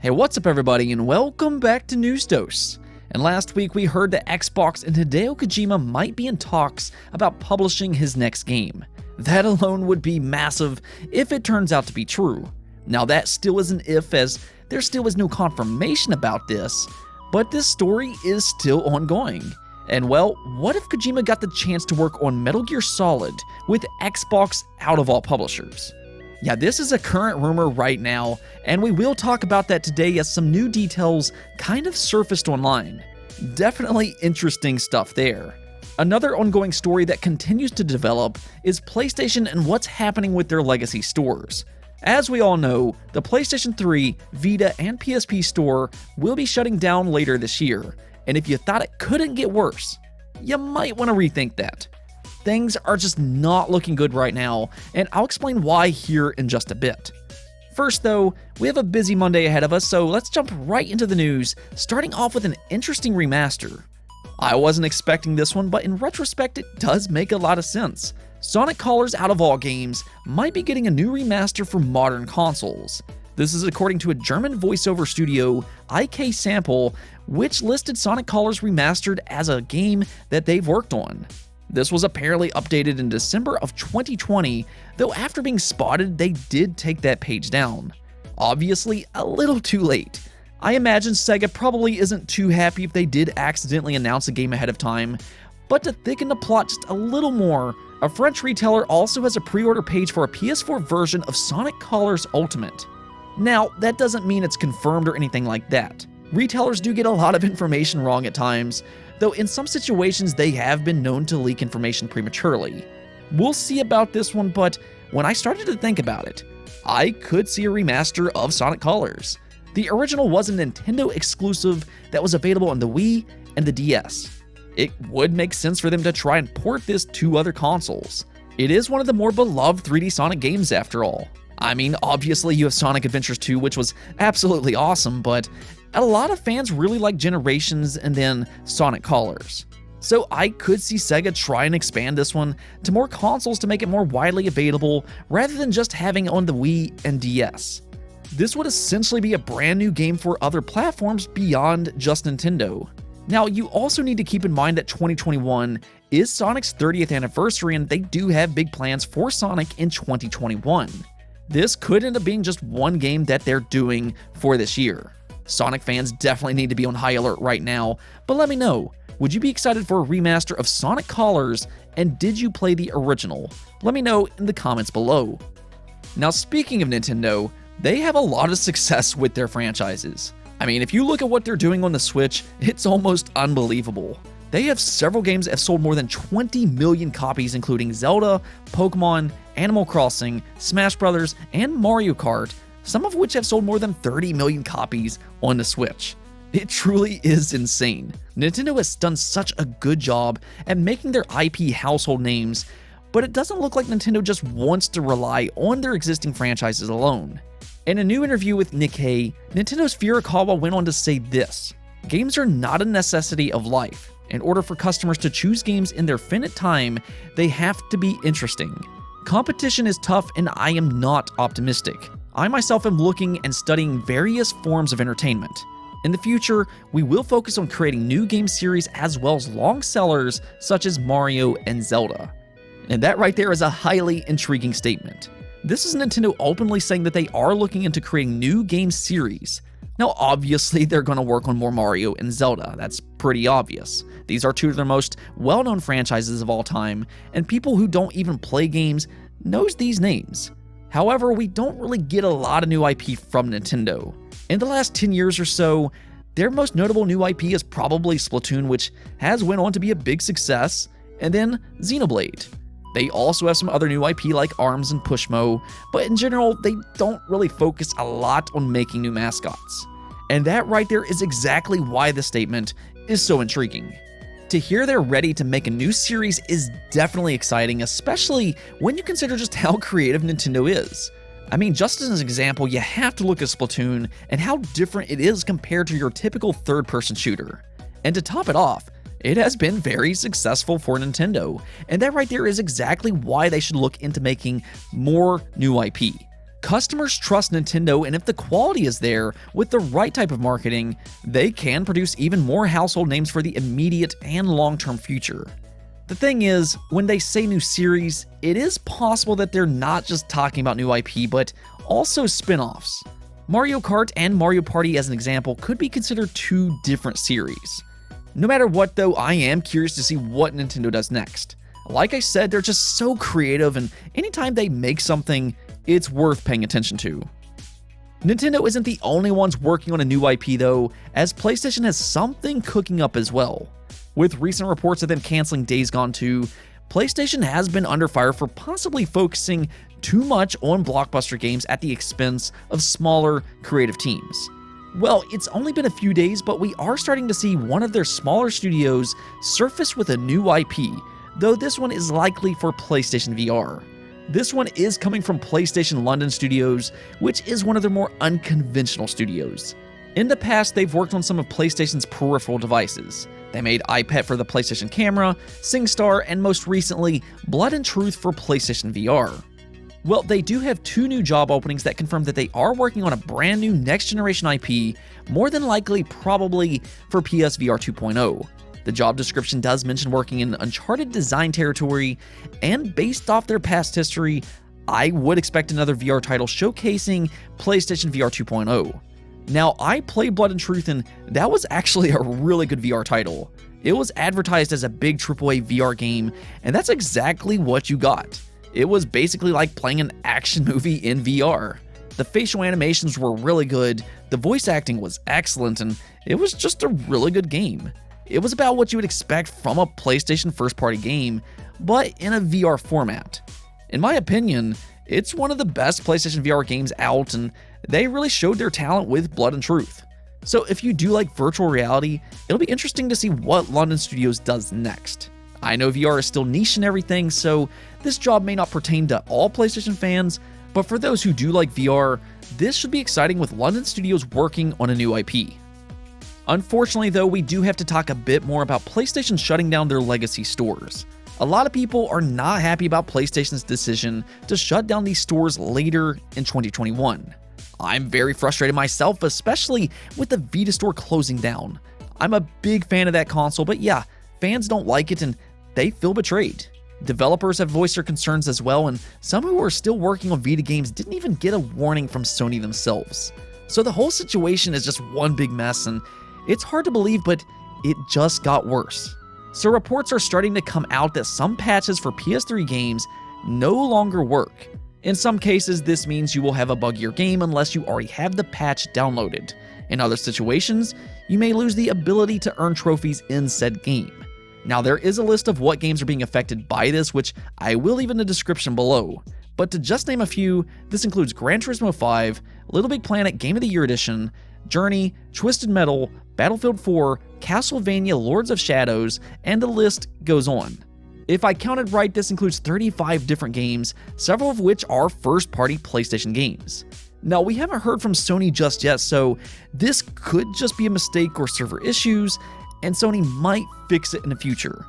Hey, what's up everybody, and welcome back to News Dose. And last week we heard that Xbox and Hideo Kojima might be in talks about publishing his next game. That alone would be massive if it turns out to be true. Now that still is an if, as there still is no confirmation about this, but this story is still ongoing. And well, what if Kojima got the chance to work on Metal Gear Solid with Xbox out of all publishers? Yeah, this is a current rumor right now, and we will talk about that today as some new details kind of surfaced online. Definitely interesting stuff there. Another ongoing story that continues to develop is PlayStation and what's happening with their legacy stores. As we all know, the PlayStation 3, Vita, and PSP store will be shutting down later this year, and if you thought it couldn't get worse, you might want to rethink that. Things are just not looking good right now, and I'll explain why here in just a bit. First though, we have a busy Monday ahead of us, so let's jump right into the news, starting off with an interesting remaster. I wasn't expecting this one, but in retrospect it does make a lot of sense. Sonic Colors out of all games might be getting a new remaster for modern consoles. This is according to a German voiceover studio, IK Sample, which listed Sonic Colors Remastered as a game that they've worked on. This was apparently updated in December of 2020, though after being spotted, they did take that page down. Obviously, a little too late. I imagine Sega probably isn't too happy if they did accidentally announce a game ahead of time, but to thicken the plot just a little more, a French retailer also has a pre-order page for a PS4 version of Sonic Colors Ultimate. Now, that doesn't mean it's confirmed or anything like that. Retailers do get a lot of information wrong at times, though in some situations they have been known to leak information prematurely. We'll see about this one, but when I started to think about it, I could see a remaster of Sonic Colors. The original was a Nintendo exclusive that was available on the Wii and the DS. It would make sense for them to try and port this to other consoles. It is one of the more beloved 3D Sonic games after all. I mean, obviously you have Sonic Adventures 2, which was absolutely awesome, but a lot of fans really like Generations and then Sonic Colors. So I could see Sega try and expand this one to more consoles to make it more widely available rather than just having it on the Wii and DS. This would essentially be a brand new game for other platforms beyond just Nintendo. Now, you also need to keep in mind that 2021 is Sonic's 30th anniversary and they do have big plans for Sonic in 2021. This could end up being just one game that they're doing for this year. Sonic fans definitely need to be on high alert right now, but let me know, would you be excited for a remaster of Sonic Colors, and did you play the original? Let me know in the comments below. Now, speaking of Nintendo, they have a lot of success with their franchises. I mean, if you look at what they're doing on the Switch, it's almost unbelievable. They have several games that have sold more than 20 million copies, including Zelda, Pokemon, Animal Crossing, Smash Bros., and Mario Kart, some of which have sold more than 30 million copies on the Switch. It truly is insane. Nintendo has done such a good job at making their IP household names, but it doesn't look like Nintendo just wants to rely on their existing franchises alone. In a new interview with Nikkei, Nintendo's Furukawa went on to say this: "Games are not a necessity of life. In order for customers to choose games in their finite time, they have to be interesting. Competition is tough and I am not optimistic. I myself am looking and studying various forms of entertainment. In the future, we will focus on creating new game series as well as long sellers such as Mario and Zelda." And that right there is a highly intriguing statement. This is Nintendo openly saying that they are looking into creating new game series. Now obviously they're going to work on more Mario and Zelda, that's pretty obvious. These are two of their most well-known franchises of all time, and people who don't even play games knows these names. However, we don't really get a lot of new IP from Nintendo. In the last 10 years or so, their most notable new IP is probably Splatoon, which has went on to be a big success, and then Xenoblade. They also have some other new IP like ARMS and Pushmo, but in general, they don't really focus a lot on making new mascots. And that right there is exactly why the statement is so intriguing. To hear they're ready to make a new series is definitely exciting, especially when you consider just how creative Nintendo is. I mean, just as an example, you have to look at Splatoon and how different it is compared to your typical third-person shooter. And to top it off, it has been very successful for Nintendo, and that right there is exactly why they should look into making more new IP. Customers trust Nintendo, and if the quality is there with the right type of marketing, they can produce even more household names for the immediate and long-term future. The thing is, when they say new series, it is possible that they're not just talking about new IP, but also spin-offs. Mario Kart and Mario Party, as an example, could be considered two different series. No matter what though, I am curious to see what Nintendo does next. Like I said, they're just so creative, and anytime they make something, it's worth paying attention to. Nintendo isn't the only ones working on a new IP though, as PlayStation has something cooking up as well. With recent reports of them canceling Days Gone 2, PlayStation has been under fire for possibly focusing too much on blockbuster games at the expense of smaller, creative teams. Well, it's only been a few days, but we are starting to see one of their smaller studios surface with a new IP, though this one is likely for PlayStation VR. This one is coming from PlayStation London Studios, which is one of their more unconventional studios. In the past, they've worked on some of PlayStation's peripheral devices. They made iPad for the PlayStation Camera, SingStar, and most recently, Blood and Truth for PlayStation VR. Well, they do have two new job openings that confirm that they are working on a brand new next-generation IP, more than likely probably for PSVR 2.0. The job description does mention working in uncharted design territory, and based off their past history, I would expect another VR title showcasing PlayStation VR 2.0. Now, I played Blood and Truth, and that was actually a really good VR title. It was advertised as a big AAA VR game, and that's exactly what you got. It was basically like playing an action movie in VR. The facial animations were really good, the voice acting was excellent, and it was just a really good game. It was about what you would expect from a PlayStation first-party game, but in a VR format. In my opinion, it's one of the best PlayStation VR games out, and they really showed their talent with Blood and Truth. So if you do like virtual reality, it'll be interesting to see what London Studios does next. I know VR is still niche and everything, so this job may not pertain to all PlayStation fans, but for those who do like VR, this should be exciting with London Studios working on a new IP. Unfortunately though, we do have to talk a bit more about PlayStation shutting down their legacy stores. A lot of people are not happy about PlayStation's decision to shut down these stores later in 2021. I'm very frustrated myself, especially with the Vita store closing down. I'm a big fan of that console, but yeah, fans don't like it and they feel betrayed. Developers have voiced their concerns as well, and some who are still working on Vita games didn't even get a warning from Sony themselves. So the whole situation is just one big mess, and it's hard to believe, but it just got worse. So reports are starting to come out that some patches for PS3 games no longer work. In some cases, this means you will have a buggier game unless you already have the patch downloaded. In other situations, you may lose the ability to earn trophies in said game. Now, there is a list of what games are being affected by this, which I will leave in the description below. But to just name a few, this includes Gran Turismo 5, Little Big Planet Game of the Year Edition, Journey, Twisted Metal, Battlefield 4, Castlevania Lords of Shadows, and the list goes on. If I counted right, this includes 35 different games, several of which are first-party PlayStation games. Now, we haven't heard from Sony just yet, so this could just be a mistake or server issues, and Sony might fix it in the future.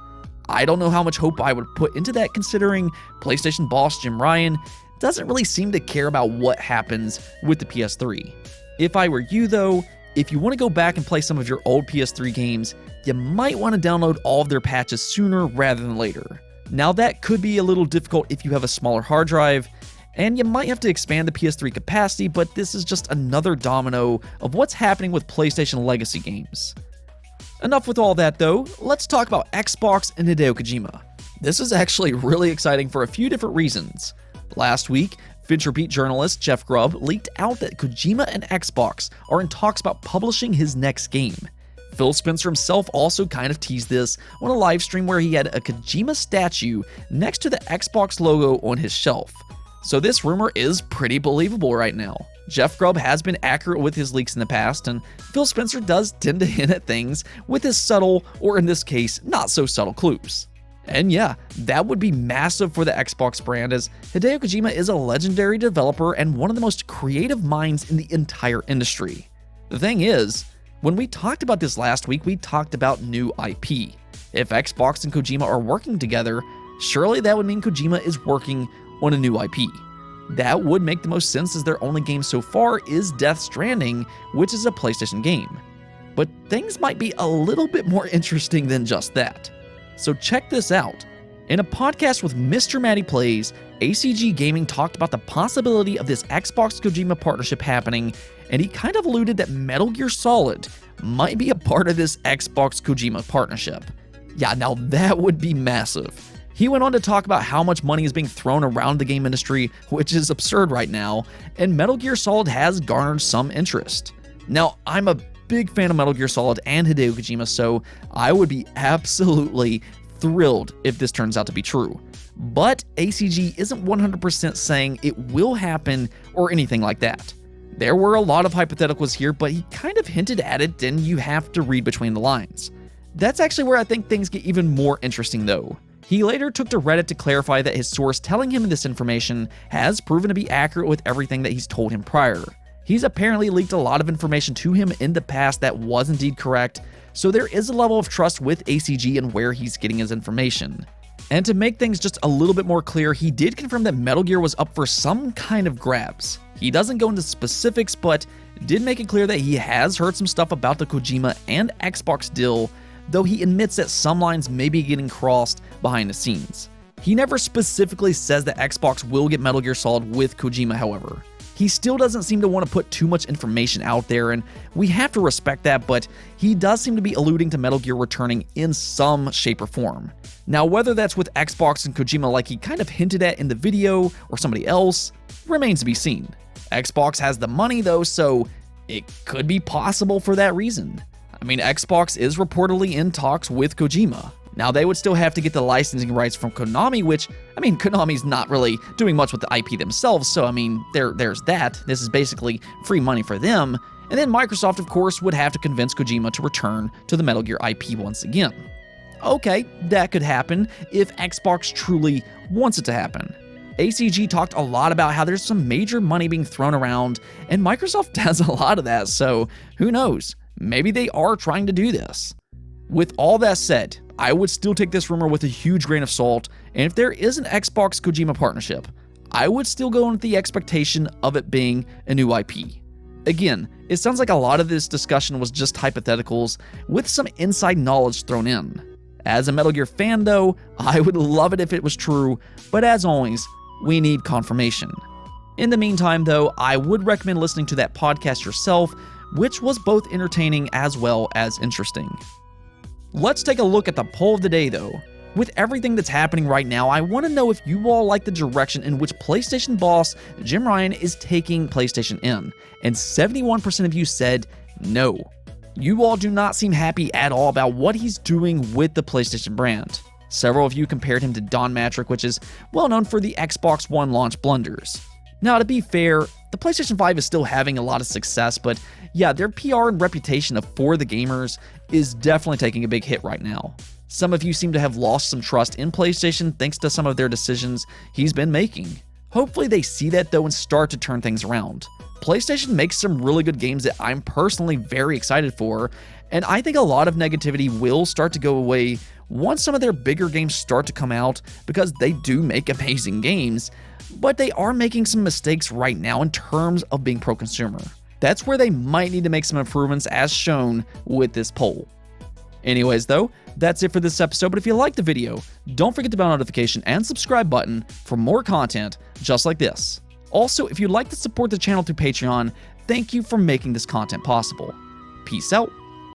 I don't know how much hope I would put into that, considering PlayStation boss Jim Ryan doesn't really seem to care about what happens with the PS3. If I were you though, if you want to go back and play some of your old PS3 games, you might want to download all of their patches sooner rather than later. Now that could be a little difficult if you have a smaller hard drive, and you might have to expand the PS3 capacity, but this is just another domino of what's happening with PlayStation legacy games. Enough with all that though, let's talk about Xbox and Hideo Kojima. This is actually really exciting for a few different reasons. Last week, VentureBeat journalist Jeff Grubb leaked out that Kojima and Xbox are in talks about publishing his next game. Phil Spencer himself also kind of teased this on a live stream where he had a Kojima statue next to the Xbox logo on his shelf. So this rumor is pretty believable right now. Jeff Grubb has been accurate with his leaks in the past, and Phil Spencer does tend to hint at things with his subtle, or in this case, not so subtle clues. And yeah, that would be massive for the Xbox brand, as Hideo Kojima is a legendary developer and one of the most creative minds in the entire industry. The thing is, when we talked about this last week, we talked about new IP. If Xbox and Kojima are working together, surely that would mean Kojima is working on a new IP. That would make the most sense as their only game so far is Death Stranding, which is a PlayStation game. But things might be a little bit more interesting than just that. So check this out. In a podcast with Mr. Matty Plays, ACG Gaming talked about the possibility of this Xbox Kojima partnership happening, and he kind of alluded that Metal Gear Solid might be a part of this Xbox Kojima partnership. Yeah, now that would be massive. He went on to talk about how much money is being thrown around the game industry, which is absurd right now, and Metal Gear Solid has garnered some interest. Now, I'm a big fan of Metal Gear Solid and Hideo Kojima, so I would be absolutely thrilled if this turns out to be true. But ACG isn't 100% saying it will happen or anything like that. There were a lot of hypotheticals here, but he kind of hinted at it, and you have to read between the lines. That's actually where I think things get even more interesting though. He later took to Reddit to clarify that his source telling him this information has proven to be accurate with everything that he's told him prior. He's apparently leaked a lot of information to him in the past that was indeed correct, so there is a level of trust with ACG and where he's getting his information. And to make things just a little bit more clear, he did confirm that Metal Gear was up for some kind of grabs. He doesn't go into specifics, but did make it clear that he has heard some stuff about the Kojima and Xbox deal, though he admits that some lines may be getting crossed behind the scenes. He never specifically says that Xbox will get Metal Gear Solid with Kojima, however. He still doesn't seem to want to put too much information out there, and we have to respect that, but he does seem to be alluding to Metal Gear returning in some shape or form. Now, whether that's with Xbox and Kojima like he kind of hinted at in the video, or somebody else, remains to be seen. Xbox has the money though, so it could be possible for that reason. I mean, Xbox is reportedly in talks with Kojima. Now, they would still have to get the licensing rights from Konami, which, I mean, Konami's not really doing much with the IP themselves, so I mean, there's that. This is basically free money for them. And then Microsoft, of course, would have to convince Kojima to return to the Metal Gear IP once again. Okay, that could happen if Xbox truly wants it to happen. ACG talked a lot about how there's some major money being thrown around, and Microsoft has a lot of that, so who knows? Maybe they are trying to do this. With all that said, I would still take this rumor with a huge grain of salt, and if there is an Xbox Kojima partnership, I would still go in with the expectation of it being a new IP. Again, it sounds like a lot of this discussion was just hypotheticals with some inside knowledge thrown in. As a Metal Gear fan though, I would love it if it was true, but as always, we need confirmation. In the meantime though, I would recommend listening to that podcast yourself, which was both entertaining as well as interesting. Let's take a look at the poll of the day though. With everything that's happening right now, I want to know if you all like the direction in which PlayStation boss Jim Ryan is taking PlayStation in, and 71% of you said no. You all do not seem happy at all about what he's doing with the PlayStation brand. Several of you compared him to Don Matrick, which is well known for the Xbox One launch blunders. Now, to be fair, the PlayStation 5 is still having a lot of success, but yeah, their PR and reputation of For the Gamers is definitely taking a big hit right now. Some of you seem to have lost some trust in PlayStation thanks to some of their decisions he's been making. Hopefully they see that though and start to turn things around. PlayStation makes some really good games that I'm personally very excited for, and I think a lot of negativity will start to go away once some of their bigger games start to come out, because they do make amazing games, but they are making some mistakes right now in terms of being pro-consumer. That's where they might need to make some improvements as shown with this poll. Anyways though, that's it for this episode, but if you liked the video, don't forget the bell notification and subscribe button for more content just like this. Also, if you'd like to support the channel through Patreon, thank you for making this content possible. Peace out.